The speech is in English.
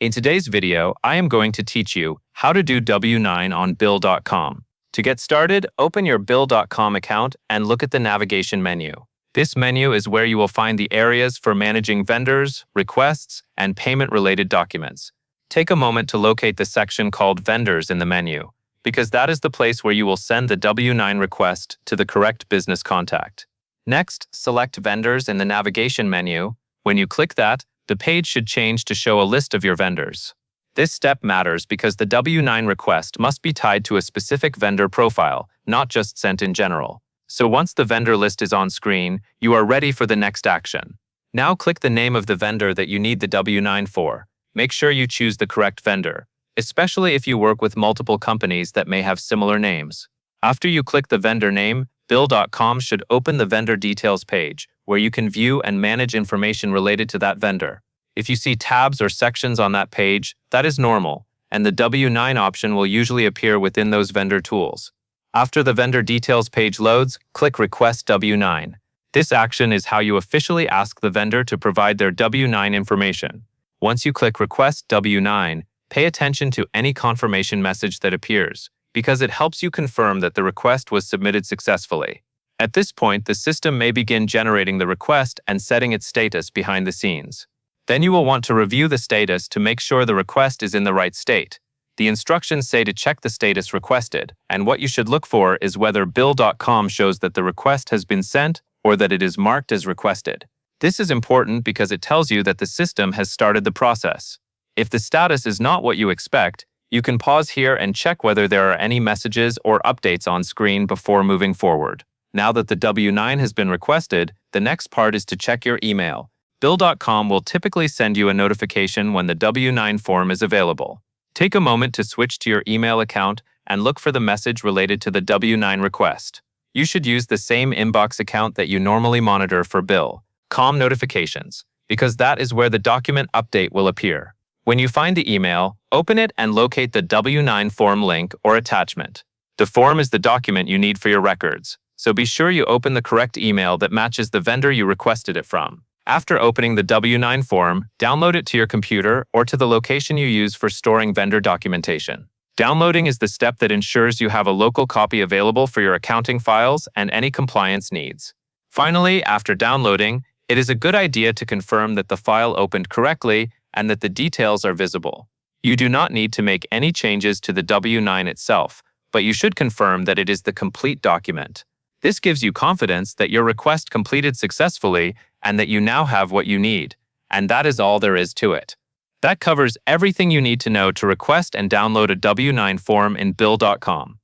In today's video, I am going to teach you how to do W-9 on bill.com. To get started, open your bill.com account and look at the navigation menu. This menu is where you will find the areas for managing vendors, requests, and payment-related documents. Take a moment to locate the section called Vendors in the menu, because that is the place where you will send the W-9 request to the correct business contact. Next, select Vendors in the navigation menu. When you click that, the page should change to show a list of your vendors. This step matters because the W-9 request must be tied to a specific vendor profile, not just sent in general. So once the vendor list is on screen, you are ready for the next action. Now click the name of the vendor that you need the W-9 for. Make sure you choose the correct vendor, especially if you work with multiple companies that may have similar names. After you click the vendor name, bill.com should open the vendor details page, where you can view and manage information related to that vendor. If you see tabs or sections on that page, that is normal, and the W-9 option will usually appear within those vendor tools. After the vendor details page loads, click Request W-9. This action is how you officially ask the vendor to provide their W-9 information. Once you click Request W-9, pay attention to any confirmation message that appears, because it helps you confirm that the request was submitted successfully. At this point, the system may begin generating the request and setting its status behind the scenes. Then you will want to review the status to make sure the request is in the right state. The instructions say to check the status requested, and what you should look for is whether bill.com shows that the request has been sent or that it is marked as requested. This is important because it tells you that the system has started the process. If the status is not what you expect, you can pause here and check whether there are any messages or updates on screen before moving forward. Now that the W-9 has been requested, the next part is to check your email. Bill.com will typically send you a notification when the W-9 form is available. Take a moment to switch to your email account and look for the message related to the W-9 request. You should use the same inbox account that you normally monitor for bill.com notifications, because that is where the document update will appear. When you find the email, open it and locate the W-9 form link or attachment. The form is the document you need for your records, so be sure you open the correct email that matches the vendor you requested it from. After opening the W-9 form, download it to your computer or to the location you use for storing vendor documentation. Downloading is the step that ensures you have a local copy available for your accounting files and any compliance needs. Finally, after downloading, it is a good idea to confirm that the file opened correctly and that the details are visible. You do not need to make any changes to the W-9 itself, but you should confirm that it is the complete document. This gives you confidence that your request completed successfully and that you now have what you need. And that is all there is to it. That covers everything you need to know to request and download a W-9 form in bill.com.